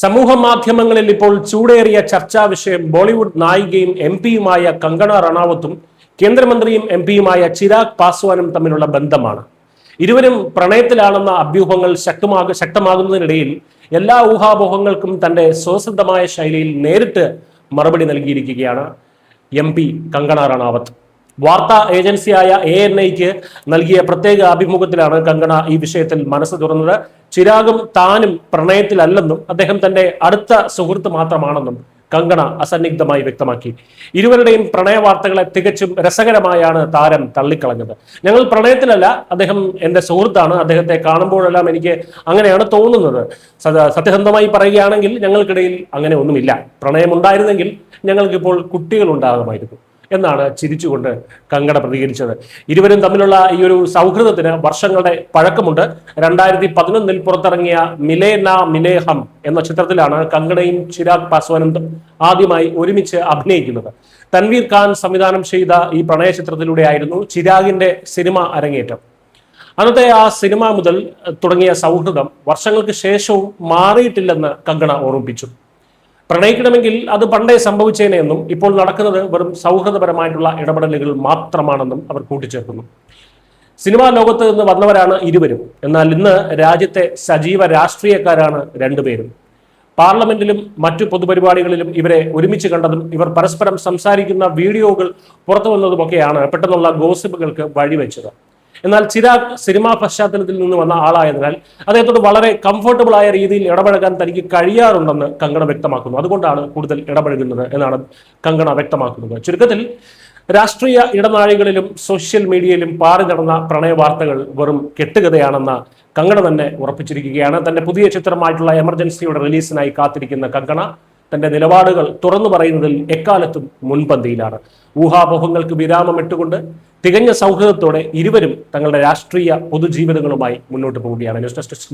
സമൂഹ മാധ്യമങ്ങളിൽ ഇപ്പോൾ ചൂടേറിയ ചർച്ചാ വിഷയം ബോളിവുഡ് നായികയും എംപിയുമായ കങ്കണ റണാവത്തും കേന്ദ്രമന്ത്രിയും എംപിയുമായ ചിരാഗ് പാസ്വാനും തമ്മിലുള്ള ബന്ധമാണ്. ഇരുവരും പ്രണയത്തിലാണെന്ന അഭ്യൂഹങ്ങൾ ശക്തമാകുന്നതിനിടയിൽ എല്ലാ ഊഹാപോഹങ്ങൾക്കും തന്റെ സ്വസിദ്ധമായ ശൈലിയിൽ നേരിട്ട് മറുപടി നൽകിയിരിക്കുകയാണ് എംപി കങ്കണ റണാവത്ത്. വാർത്താ ഏജൻസിയായ ANIക്ക് നൽകിയ പ്രത്യേക അഭിമുഖത്തിലാണ് കങ്കണ ഈ വിഷയത്തിൽ മനസ്സ് തുറന്നത്. ചിരാഗും താനും പ്രണയത്തിലല്ലെന്നും അദ്ദേഹം തന്റെ അടുത്ത സുഹൃത്ത് മാത്രമാണെന്നും കങ്കണ അസന്നിഗ്ധമായി വ്യക്തമാക്കി. ഇരുവരുടെയും പ്രണയ വാർത്തകളെ തികച്ചും രസകരമായാണ് താരം തള്ളിക്കളഞ്ഞത്. ഞങ്ങൾ പ്രണയത്തിലല്ല, അദ്ദേഹം എന്റെ സുഹൃത്താണ്, അദ്ദേഹത്തെ കാണുമ്പോഴെല്ലാം എനിക്ക് അങ്ങനെയാണ് തോന്നുന്നത്. സത്യസന്ധമായി പറയുകയാണെങ്കിൽ ഞങ്ങൾക്കിടയിൽ അങ്ങനെ ഒന്നുമില്ല. പ്രണയമുണ്ടായിരുന്നെങ്കിൽ ഞങ്ങൾക്കിപ്പോൾ കുട്ടികൾ ഉണ്ടാകുമായിരുന്നു എന്നാണ് ചിരിച്ചുകൊണ്ട് കങ്കണ പ്രതികരിച്ചത്. ഇരുവരും തമ്മിലുള്ള ഈ ഒരു സൗഹൃദത്തിന് വർഷങ്ങളുടെ പഴക്കമുണ്ട്. 2011 പുറത്തിറങ്ങിയ മിലേ നാ മിലേ ഹം എന്ന ചിത്രത്തിലാണ് കങ്കണയും ചിരാഗ് പാസ്വാനും ആദ്യമായി ഒരുമിച്ച് അഭിനയിക്കുന്നത്. തൻവീർ ഖാൻ സംവിധാനം ചെയ്ത ഈ പ്രണയ ചിത്രത്തിലൂടെയായിരുന്നു ചിരാഗിന്റെ സിനിമ അരങ്ങേറ്റം. അന്നത്തെ ആ സിനിമ മുതൽ തുടങ്ങിയ സൗഹൃദം വർഷങ്ങൾക്ക് ശേഷവും മാറിയിട്ടില്ലെന്ന് കങ്കണ ഓർമ്മിപ്പിച്ചു. പ്രണയിക്കണമെങ്കിൽ അത് പണ്ടേ സംഭവിച്ചേനെയെന്നും ഇപ്പോൾ നടക്കുന്നത് വെറും സൗഹൃദപരമായിട്ടുള്ള ഇടപെടലുകൾ മാത്രമാണെന്നും അവർ കൂട്ടിച്ചേർക്കുന്നു. സിനിമാ ലോകത്ത് നിന്ന് വന്നവരാണ് ഇരുവരും. എന്നാൽ ഇന്ന് രാജ്യത്തെ സജീവ രാഷ്ട്രീയക്കാരാണ് രണ്ടുപേരും. പാർലമെന്റിലും മറ്റു പൊതുപരിപാടികളിലും ഇവരെ ഒരുമിച്ച് കണ്ടതും ഇവർ പരസ്പരം സംസാരിക്കുന്ന വീഡിയോകൾ പുറത്തു വന്നതുമൊക്കെയാണ് പെട്ടെന്നുള്ള ഗോസിപ്പുകൾക്ക് വഴിവെച്ചത്. എന്നാൽ ചിരാഗ് സിനിമാ പശ്ചാത്തലത്തിൽ നിന്ന് വന്ന ആളായതിനാൽ അദ്ദേഹത്തോട് വളരെ കംഫർട്ടബിൾ ആയ രീതിയിൽ ഇടപഴകാൻ തനിക്ക് കഴിയാറുണ്ടെന്ന് കങ്കണ വ്യക്തമാക്കുന്നു. അതുകൊണ്ടാണ് കൂടുതൽ ഇടപഴകുന്നത് എന്നാണ് കങ്കണ വ്യക്തമാക്കുന്നത്. ചുരുക്കത്തിൽ രാഷ്ട്രീയ ഇടനാഴികളിലും സോഷ്യൽ മീഡിയയിലും പാറി നടന്ന പ്രണയ വാർത്തകൾ വെറും കെട്ടുകഥയാണെന്ന കങ്കണ തന്നെ ഉറപ്പിച്ചിരിക്കുകയാണ്. തന്റെ പുതിയ ചിത്രമായിട്ടുള്ള എമർജൻസിയുടെ റിലീസിനായി കാത്തിരിക്കുന്ന കങ്കണ തന്റെ നിലപാടുകൾ തുറന്നു പറയുന്നതിൽ എക്കാലത്തും മുൻപന്തിയിലാണ്. ഊഹാപോഹങ്ങൾക്ക് വിരാമം ഇട്ടുകൊണ്ട് തികഞ്ഞ സൗഹൃദത്തോടെ ഇരുവരും തങ്ങളുടെ രാഷ്ട്രീയ പൊതുജീവിതങ്ങളുമായി മുന്നോട്ട് പോവുകയാണ്. News desk.